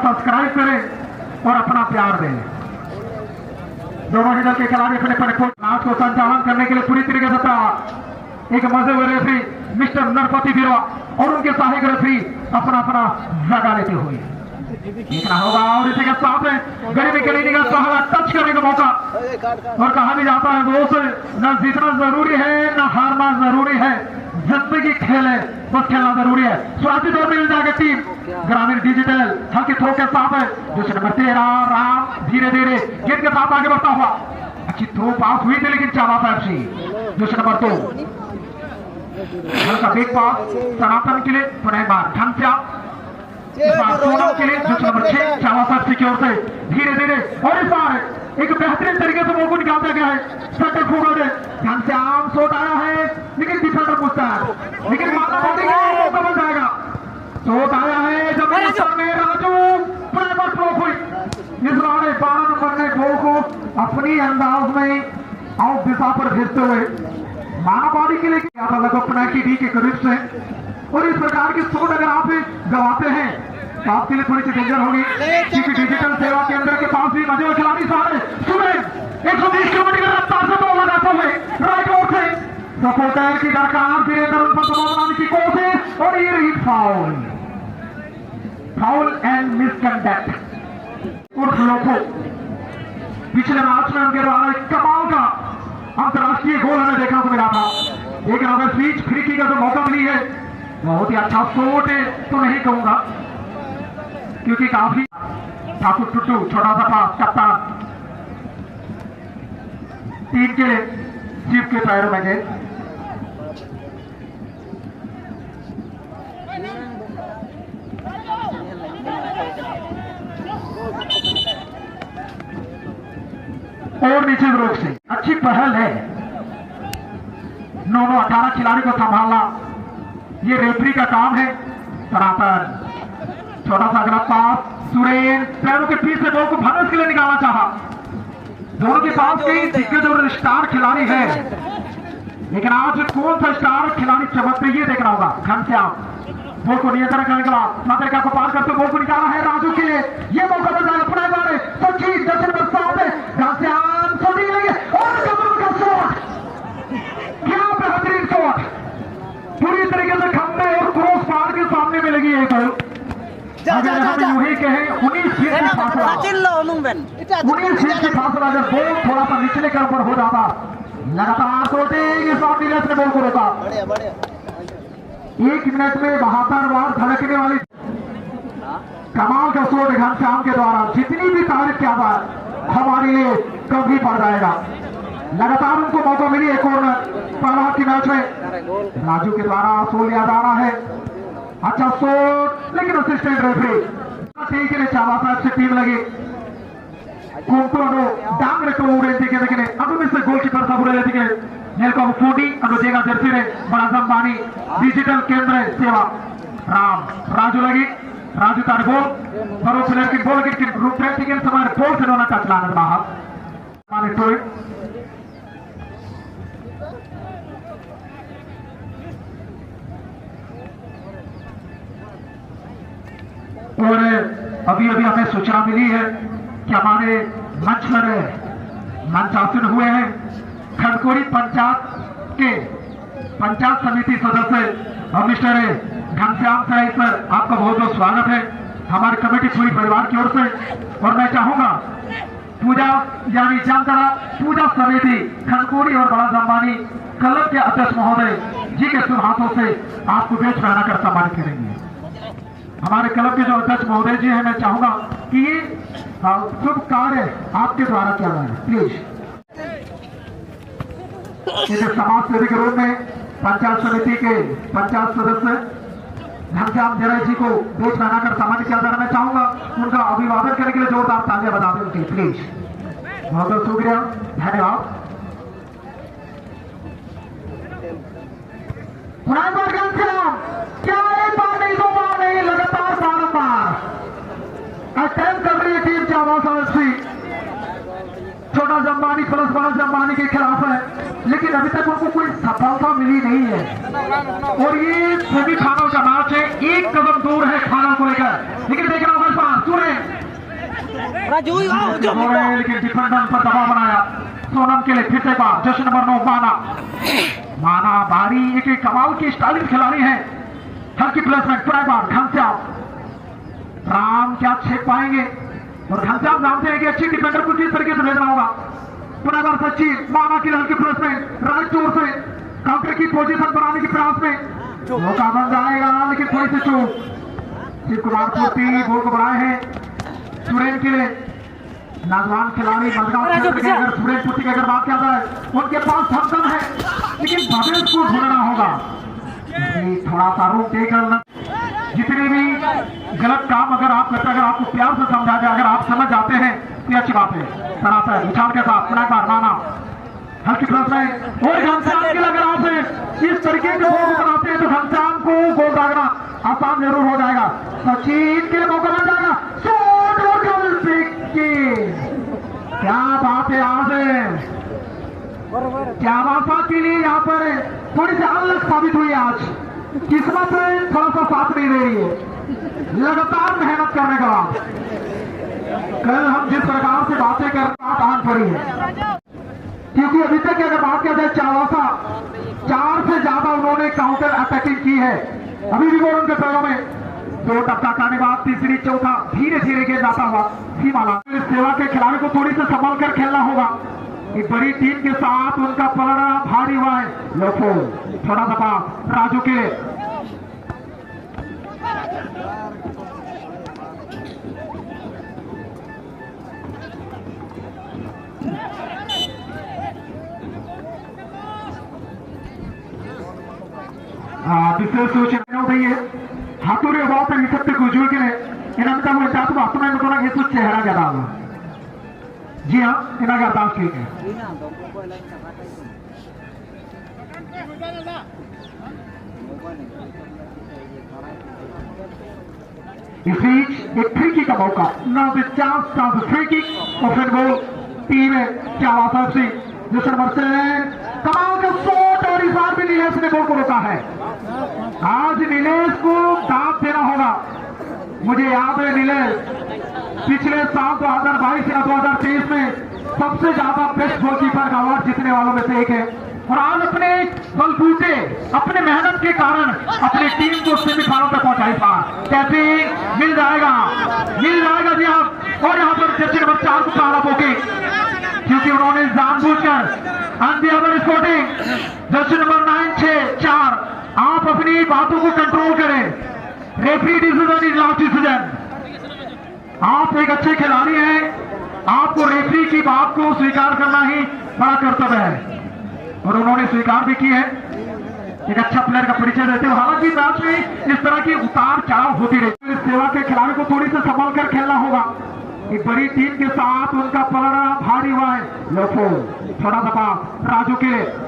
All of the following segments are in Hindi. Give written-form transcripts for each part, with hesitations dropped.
सब्सक्राइब करें और अपना प्यार दें। दोनों ही दल के खिलाड़ी अपने अपने मैच को संचालन करने के लिए पूरी तरीके से तैयार। एक मजे रेफरी मिस्टर नरपति बिरवा और उनके सहायक रेफरी अपना अपना जगह लेते हुए देखना होगा। और इसी के साथ में गरीबी करीबी का सहारा टच करने का मौका। और कहा भी जाता है दोस्त, न जीतना जरूरी है न हारना जरूरी है, जिंदगी खेल है बस खेलना जरूरी है। स्वास्थ्य दौर में मिल जाएगा टीम ग्रामीण डिजिटल हल्के थ्रो के साथ है। दूसरे नंबर 13 राम धीरे धीरे गेंद के साथ आगे बढ़ता हुआ। अच्छी थ्रो पास हुई थी लेकिन चावा पैप्सी। दूसरे नंबर 2 हल्का बिग पास सनातन के लिए पुनः बार घनश्या सोनम के लिए। दूसरे नंबर 6 चावा पैप्सी की ओर से धीरे धीरे और इस बार एक बेहतरीन तरीके से मौका निकाल दिया गया है। सेंटर फॉरवर्ड घनश्याम शॉट आया है लेकिन डिफेंडर पूछता है, लेकिन माता बॉडी का मौका बन जाएगा। शॉट आया है जब में राजू पर ब्लॉक हुई। इस बार 12 नंबर ने गोल को अपनी अंदाज में आउट दिशा पर भेजते हुए मानाबादी के लिए किया था लगभग पेनल्टी डी के करीब से। और इस प्रकार की शॉट अगर आप गवाते हैं तो आपके लिए थोड़ी सी डेंजर होगी, क्योंकि डिजिटल सेवा केंद्र के पास भी मजे खिलाड़ी सारे सुबह 120 किलोमीटर की रफ्तार से बॉल लगाते हुए राइट ओर से सपोर्टर की दरकार वीरेंद्र बनाने की कोशिश। और ये रही फाउल एंड मिसकंडक्ट। उर्फ लोगों पिछले मैच में उनके द्वारा एक कमाल का अंतरराष्ट्रीय गोल हमें देखने को मिला था। लेकिन अगर स्विच फ्री का जो मौका मिली है बहुत ही अच्छा शॉट है तो नहीं कहूंगा, क्योंकि काफी ठाकुर टुट्टू छोटा सा पास कप्तान टीम के शिव के पैरों में गए। और निश्चित रूप से अच्छी पहल है 9-18 खिलाड़ी को संभालना, ये रेफरी का काम है। सनातन छोटा सा अगला पास सुरेन पैरों के पीछे बॉल को भरने के लिए निकालना चाहा। दोनों के पास कई दिग्गज और स्टार खिलाड़ी है, लेकिन आज कौन सा स्टार खिलाड़ी चमकते ये देखना होगा। घनश्याम बॉल को नियंत्रण करने के बाद मात्रिका को पार करते बॉल को निकाला है राजू के लिए। ये मौका बन जाएगा पुनः बार 25 दर्शन पर सामने घनश्याम शूटिंग लेंगे और कमर का शॉट, क्या बेहतरीन शॉट पूरी तरीके से खंभे और क्रॉस बार के सामने में लगी है गोल। यूं ही कहे 19 फीट की फासला, 19 फीट की फासला अगर बॉल थोड़ा सा निचले कर ऊपर हो जाता। लगातार शॉटिंग, इस बार नीरज ने बॉल को रोका। 1 मिनट में 72 बार धड़कने वाली कमाल का शॉट घनश्याम के द्वारा जितनी भी तारीफ किया जाए हमारे लिए कम ही पड़ जाएगा। लगातार उनको मौका मिली एक और पहला की मैच में राजू के द्वारा शॉट लिया जा रहा है। अच्छा शॉट लेकिन असिस्टेंट रेफरी ठीक है चावा साहब से टीम लगी डांग ಅದು ಮಿಸ್ಟರ್ ಗೋಲ್ ಕೀಪರ್ ಸಾಬುರೇ नेलको फूडी अनुजेगा जर्सी रे बड़ा संबानी डिजिटल केंद्र सेवा राम राजू लगी राजू तार गोल बरो प्लेयर की बॉल की रूप ट्रैक के समय बॉल से दोना टच लाने बाहर माने टोय और अभी अभी हमें सूचना मिली है कि हमारे मंच पर मंचासन हुए हैं खड़कोरी पंचायत के पंचायत समिति सदस्य मिस्टर घनश्याम साहिब सर, आपका बहुत बहुत स्वागत है हमारी कमेटी पूरी परिवार की ओर से। और मैं चाहूंगा पूजा यानी जामताड़ा पूजा समिति खड़कोरी और बड़ा जम्बानी क्लब के अध्यक्ष महोदय जी के शुभ हाथों से आपको बेच पहना कर सम्मानित करेंगे। हमारे क्लब के जो अध्यक्ष महोदय जी हैं, मैं चाहूंगा कि ये शुभ कार्य आपके द्वारा किया जाए प्लीज। समाज सेवी के रूप में पंचायत समिति के पंचायत सदस्य घनश्याम जराई जी को बेच बनाकर सम्मानित किया जाना। मैं चाहूंगा उनका अभिवादन करने के लिए जोरदार तालियां बजा दें उनकी प्लीज। बहुत बहुत शुक्रिया, धन्यवाद। घनश्याम क्या एक बार नहीं, 2 बार नहीं, लगातार बारंबार अटेम्प्ट कर रही है टीम चावासा एफसी। छोटा जम्बानी प्लस बड़ा जम्बानी के खिलाफ है, लेकिन अभी तक उनको कोई सफलता मिली नहीं है। और ये सेमीफाइनल का मैच है, एक कदम दूर है फाइनल को लेकर। लेकिन देखना होगा इस बार सूर्य लेकिन डिफेंडर पर दबाव बनाया। सोनम के लिए फिर से बार जश्न नंबर 9 माना बारी एक कमाल की स्टाइलिश खिलाड़ी है। हल्की प्लेसमेंट पुनः बार घनश्याम राम क्या छेक पाएंगे और घनश्याम जानते हैं कि अच्छी डिफेंडर को किस तरीके से भेजना होगा। पुनः बार सचिन माना की हल्की प्लेसमेंट राइट चोर से काउंटर की पोजीशन बनाने के प्रयास में मौका बन जाएगा लेकिन थोड़ी सी चूक। शिव कुमार पूर्ति गोल को बढ़ाए हैं सुरेन के लिए। नौजवान खिलाड़ी मजगांव क्षेत्र के अगर सुरेन पूर्ति की अगर बात किया जाए उनके पास थमसम है लेकिन भवेश को ढूंढना होगा। थोड़ा सा रूप देकर जितने भी गलत काम अगर आप करते अगर आपको प्यार से समझा जाए अगर आप समझ जाते हैं तो अच्छी बात है। सरासर विचार के साथ पुनः बार माना हल्की प्लस में और घनश्याम के अगर आप इस तरीके के गोल बनाते हैं तो घनश्याम को गोल दागना आसान जरूर हो जाएगा। सचिन के लिए मौका मिल जाएगा। क्या बात है आज क्या बात के लिए यहाँ पर थोड़ी सी अलग साबित हुई। आज किस्मत थोड़ा सा साथ नहीं दे रही है लगातार मेहनत करने के बाद। कल हम जिस प्रकार से बातें कर आन पड़ी है क्योंकि अभी तक अगर बात किया जाए चावासा 4 से ज्यादा उन्होंने काउंटर अटैकिंग की है। अभी भी वो उनके पैरों में 2 टप्पा करने बाद तीसरी चौथा धीरे धीरे के जाता हुआ सीमाला। इस सेवा के खिलाड़ी को थोड़ी से संभाल कर खेलना होगा। एक बड़ी टीम के साथ उनका पलड़ा भारी हुआ है। लोफो थोड़ा दबाव राजू के विशेष सूचना होती है हाथोरे बहुत रिसेप्ट गुजर के इनंता वो जात बात में तो ना ये तो चेहरा ज्यादा हुआ। जी हाँ इना का दास ठीक है। इस बीच एक फ्री किक का मौका ना चांस फ्री किक और फिर वो टीम है चावासा से जिस नंबर से कमाल का शॉट और इस बार भी नीलेश ने गोल को रोका है। आज नीलेश को दांत देना होगा। मुझे याद है नीलेश पिछले साल 2022 या 2023 में सबसे ज्यादा बेस्ट गोलकीपर का अवार्ड जीतने वालों में से एक है और आज अपने बलबूते अपने मेहनत के कारण अपनी टीम को सेमीफाइनल तक पहुंचाई। टैपिंग मिल जाएगा जी आप। और यहाँ पर जर्सी नंबर 4 को पहला पोके क्योंकि उन्होंने जानबूझकर स्पोर्टिंग जर्सी नंबर 9-6-4 आप अपनी बातों को कंट्रोल करें। Referee decision is last decision. आप एक अच्छे खिलाड़ी हैं आपको रेफरी की बात को स्वीकार करना ही बड़ा कर्तव्य है और उन्होंने स्वीकार भी की है। एक अच्छा प्लेयर का परिचय देते हुए हालांकि मैच में इस तरह की उतार चढ़ाव होती रहती है। सेवा के खिलाड़ी को थोड़ी सी संभाल कर खेलना होगा। एक बड़ी टीम के साथ उनका पलड़ा भारी हुआ है। लोफो थोड़ा दबाव राजू के लिए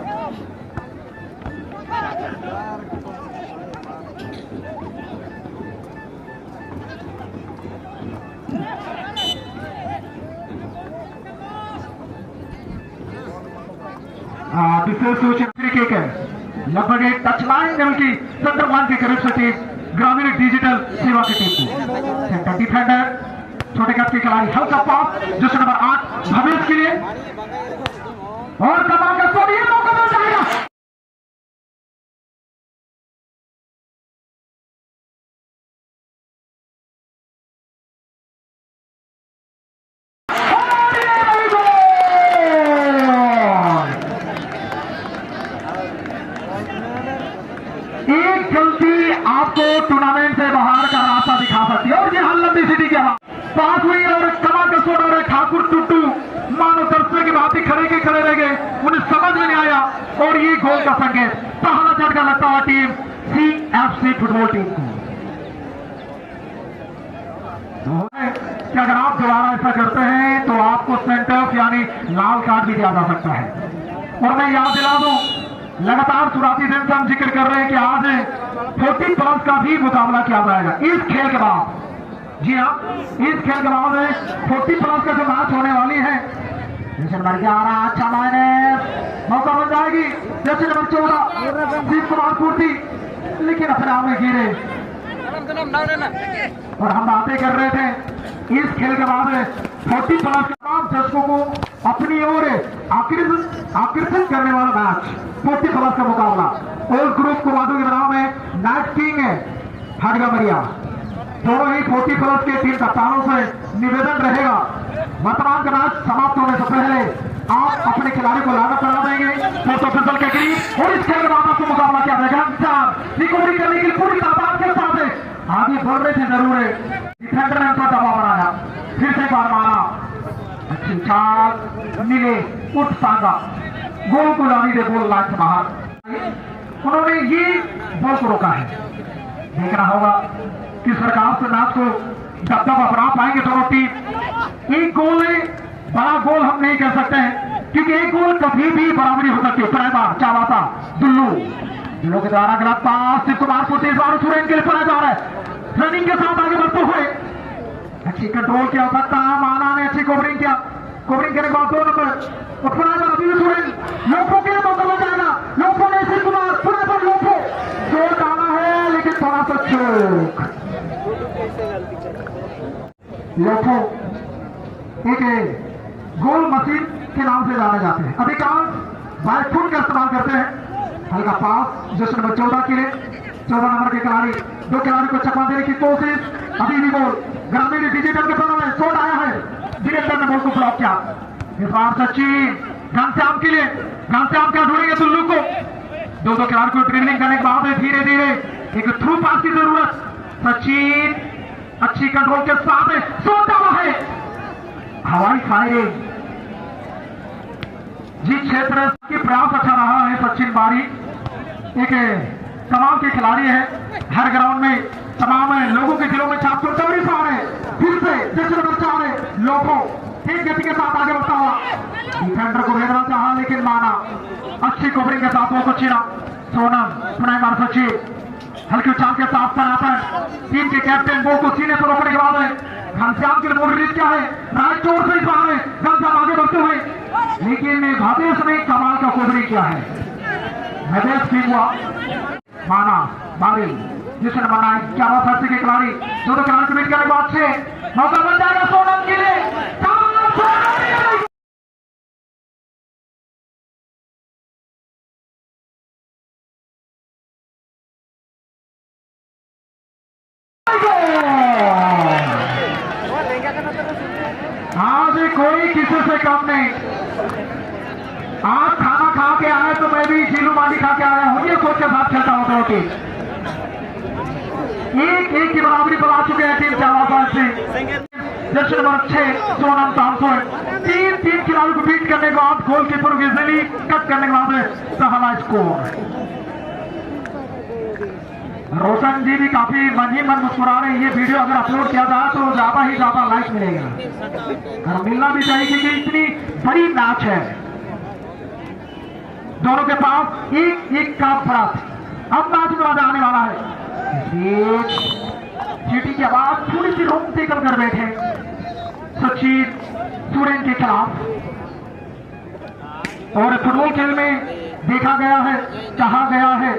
विशेष सूचना किक है लगभग एक टच लाइन लेवल की सेंटर लाइन के करीब से टीम ग्रामीण डिजिटल सेवा की टीम को सेंटर डिफेंडर छोटे कद के खिलाड़ी हल्का पास जिस नंबर 8 भवेश के लिए और कमाल का शॉट ये मौका मिल जाएगा। एक गलती आपको टूर्नामेंट से बाहर का रास्ता दिखा सकती है और ये हल लंबी सिटी के पास हुई और कमाल का शॉट और ठाकुर टुट्टू मानो दर्शक की बात ही खड़े रह गए उन्हें समझ में नहीं आया और ये गोल का संकेत पहला झटका लगता हुआ टीम CFC फुटबॉल टीम को। कि अगर आप दोबारा ऐसा करते हैं तो आपको सेंट ऑफ यानी लाल कार्ड भी दिया जा सकता है। और मैं याद दिला दूं लगातार शुरुआती दिन से हम जिक्र कर रहे हैं कि आज 40+ का भी मुकाबला किया जाएगा इस खेल के बाद। जी हाँ इस खेल के बाद 40+ का जो मैच होने वाली है नंबर 11 अच्छा माइनस मौका मिल जाएगी जैसे नंबर 14 शिव कुमार पूर्ति लेकिन अपने आप में गिरे। और हम बातें कर रहे थे इस खेल के बाद 40 प्लस के तमाम दर्शकों को अपनी ओर आकर्षित करने वाला मैच 40 प्लस का मुकाबला और ग्रुप को वादों के नाम है नाइट किंग है भाटगा मरिया। दोनों ही 40 प्लस के टीम कप्तानों से निवेदन रहेगा, वर्तमान का मैच समाप्त होने से पहले आप अपने खिलाड़ी को लागत करा देंगे फोटो फिसल के करीब और इस खेल के बाद आपको मुकाबला किया जाएगा। रिकवरी करने की पूरी तादाद के साथ आगे बढ़ रहे थे, जरूर है डिफेंडर ने उनका दबाव बनाया, फिर से बार मारा, अच्छी चाल मिले उठ सांगा गोल को लानी दे बोल लाइन से बाहर। उन्होंने ये बॉल को रोका है, देखना होगा किस प्रकार से मैच को दबदबा बना पाएंगे दोनों टीम। एक गोल है, बड़ा गोल हम नहीं कह सकते हैं क्योंकि एक गोल कभी भी बराबरी हो सकती है। बार चावाता दुल्लू के द्वारा गलत पास शिव कुमार को तेज बार सुरेन के लिए पड़ा जा रहा है, रनिंग के साथ आगे बढ़ते हुए अच्छी कंट्रोल किया सकता है, माना ने अच्छी कवरिंग किया, कवरिंग करने के बाद 2 नंबर और अभी सुरेन लोगों के लिए मौका मिल जाएगा। लोगों ने शिव कुमार पुनः पर लोगों जोर डाला है लेकिन थोड़ा सा चूक। लोगों एक गोल मशीन के नाम से जाने जाते हैं, अधिकांश बाय फुट का इस्तेमाल करते हैं। हल्का पास जैसे नंबर 14 के लिए 14 नंबर के खिलाड़ी 2 खिलाड़ी को चकमा देने की कोशिश, अभी भी गोल ग्रामीण डिजिटल के समय में शॉट आया है, डिरेक्टर ने बॉल को ब्लॉक किया। इस बार सचिन घनश्याम के लिए, घनश्याम क्या ढूंढेंगे दुल्लू को, 2 खिलाड़ी को ड्रिबलिंग करने के बाद धीरे धीरे एक थ्रू पास की जरूरत, सचिन अच्छी कंट्रोल के साथ शॉट डाला है, हवाई फायरिंग। जिस क्षेत्र की प्रयास अच्छा रहा है सचिन बारी एक कमाल के खिलाड़ी है, हर ग्राउंड में तमाम लोगों के दिलों में छाप छोड़ते हुए फिर से जैसे नंबर 4 है लोगों तेज गति के साथ आगे बढ़ता हुआ डिफेंडर को भेजना चाहा लेकिन माना, अच्छी कवरिंग के साथ वो सचिन सोनम पुनः मार सचिन हल्के उछाल के साथ सनातन टीम के कैप्टन बॉल को सीने पर रोकने के बाद घनश्याम के लिए बॉल रिलीज क्या है, राइट चोर से इस बार घनश्याम आगे बढ़ते हुए लेकिन भावेश ने कमाल का कवरिंग किया है, भावेश ठीक हुआ माना बारी जिसने बनाया 11 के खिलाड़ी 2 खिलाड़ी को मिल करने के बाद 6 मौका बन जाएगा सोनम के लिए। आज कोई किसी से कम नहीं, आज खाना खा के आए तो मैं भी झीलू मांडी खा के आया हूं, ये सोच के साथ खेलता होता हूँ कि एक की बराबरी पर आ चुके हैं टीम चावापाल से। जश्न नंबर 6 सोनम तामसोन 3 खिलाड़ियों को बीट करने के बाद गोलकीपर विजली कट करने के बाद पहला स्कोर। रोशन जी भी काफी मन ही मन मुस्कुरा रहे हैं, ये वीडियो अगर अपलोड किया जाए तो ज्यादा ही ज्यादा लाइक मिलेगा और मिलना भी चाहिए क्योंकि इतनी बड़ी मैच है, दोनों के पास एक का फर्क। अब मैच में मजा आने वाला है, चीटी की आवाज थोड़ी सी रोक देकर कर बैठे सचिन सुरेन के खिलाफ। और फुटबॉल खेल में देखा गया है, कहा गया है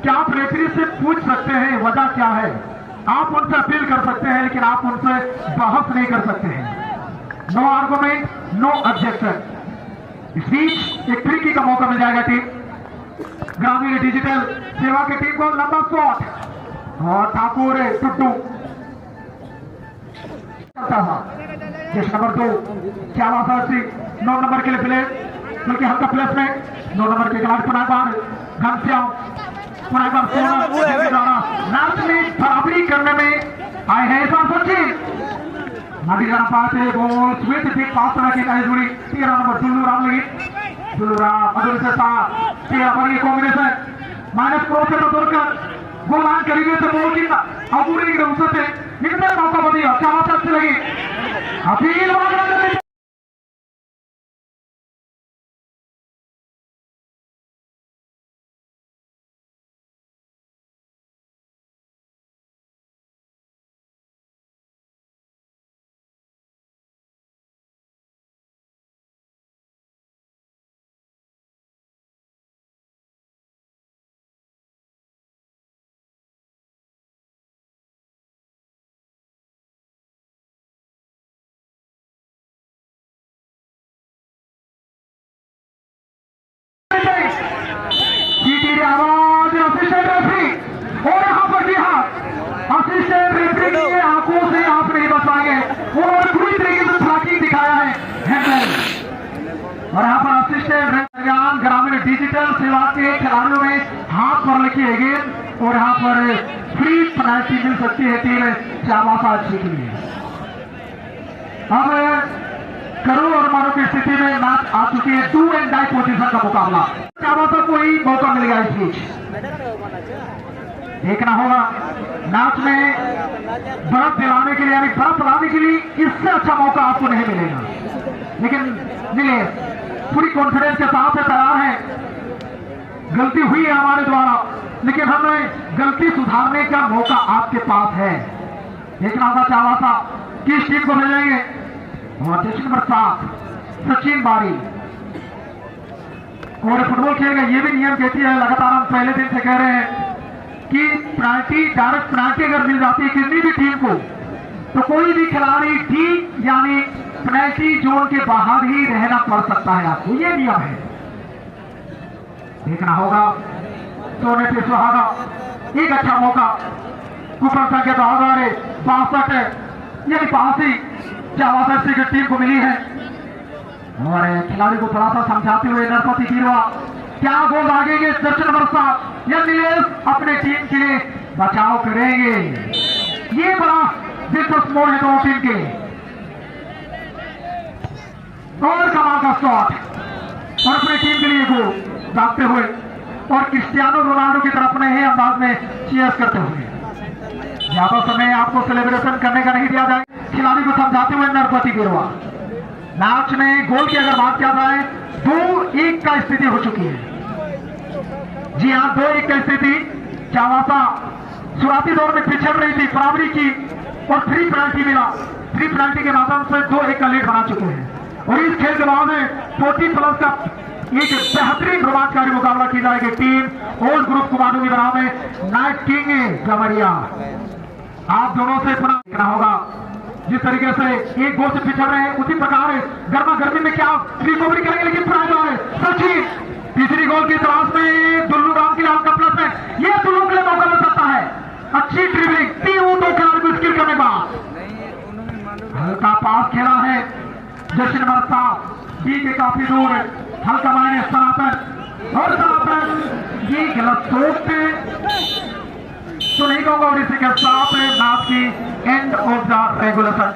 कि आप रेफरी से पूछ सकते हैं वजह क्या है, आप उनसे अपील कर सकते हैं लेकिन आप उनसे बहस नहीं कर सकते हैं। No argument no objection. इस बीच एक फ्री किक का मौका मिल जाएगा टीम ग्रामीण डिजिटल सेवा की टीम को। लंबा शॉट और ठाकुर टुट्टू चलता था जिस नंबर 2 चावासा सिंह 9 नंबर के लिए प्ले बल्कि हल्का प्लेस में 9 नंबर के खिलाड़ी पुनः घनश्याम मैच में बराबरी करने में आए हैं सचिन नदी जाना पाते बॉल स्वीट ठीक पास तरह की कहीं जुड़ी 13 नंबर दुल्लू राम लगी दुल्लू राम मधुर से साथ 13 नंबर की कॉम्बिनेशन माइनस प्रो से तो दूरकर गोल लाइन करीबी से बॉल की अपूरी की उससे निकलने मौका बनी चावा से लगी अपील और यहाँ पर असिस्टेंट ग्रामीण डिजिटल सेवा के खिलाड़ियों में हाथ पर लिखी है गेंद और यहाँ पर फ्री पेनल्टी मिल सकती है टीम चावासा अच्छी के लिए। अब करोड़ और मानो की स्थिति में मैच आ चुकी है, 2 एंड डाई पोजीशन का मुकाबला। चावासा को ही मौका मिल गया इस बीच, देखना होगा मैच में बर्फ दिलाने के लिए यानी बर्फ लाने के लिए इससे अच्छा मौका आपको नहीं मिलेगा, लेकिन मिले पूरी कॉन्फिडेंस के साथ तैयार है। गलती हुई है हमारे द्वारा, लेकिन हमें गलती सुधारने का मौका आपके पास है। देखना होगा चावासा किस टीम को भेजेंगे। और जैसे नंबर 7 सचिन बारी और फुटबॉल खेलेगा, ये भी नियम कहती है, लगातार हम पहले दिन से कह रहे हैं कि पेनल्टी डायरेक्ट पेनल्टी अगर मिल जाती है किसी भी टीम को तो कोई भी खिलाड़ी ठीक यानी पेनल्टी जोन के बाहर ही रहना पड़ सकता है आपको, ये नियम है। देखना होगा सोने पे सुहागा, एक अच्छा मौका ऊपर संख्या 62 यानी 82 चावासा की टीम को मिली है। और खिलाड़ी को थोड़ा सा समझाते हुए नरपति गिरवा क्या गोल भागेंगे, दर्शन नंबर 7 या नीलेश अपने टीम के लिए बचाव करेंगे। ये बड़ा दिलचस्प मोड़ है दोनों टीम के लिए। और कमाल का शॉट और अपनी टीम के लिए गोल दागते हुए और क्रिस्टियानो रोनाल्डो की तरफ अपने ही अंदाज में चीयर्स करते हुए। ज्यादा समय आपको सेलिब्रेशन करने का नहीं दिया जाए, खिलाड़ी को समझाते हुए नरपति गिरवा। मैच में गोल की अगर बात किया जाए 2-1 का स्थिति हो चुकी है। जी हाँ, 2-1 का स्थिति। चावासा शुरुआती दौर में पिछड़ रही थी, बराबरी की और फ्री पेनल्टी मिला, फ्री पेनल्टी के माध्यम से 2-1 का लीड बना चुके हैं। और इस खेल के बाद 40+ का एक बेहतरीन रोमांचकारी मुकाबला की जाएगी टीम ओल्ड ग्रुप कुमारू की बनाव में नाइट किंग गमरिया। आप दोनों से पुनः देखना होगा जिस तरीके से एक गोल से पिछड़ रहे हैं उसी प्रकार गर्मा गर्मी में क्या रिकवरी करेंगे, लेकिन सचिन तीसरी गोल की तलाश में दुल्लू राम के लिए आपका प्लस है, ये दुल्लू के लिए मौका मिल सकता है। अच्छी ड्रिबलिंग 3 खिलाड़ी को स्किल करने का हल्का पास खेला है जश्न नंबर 7 डी के काफी दूर हल्का मायने सनातन और सनातन ये गलत सोच तो नहीं कहूंगा। और इसी के साथ मैच की एंड ऑफ द रेगुलेशन।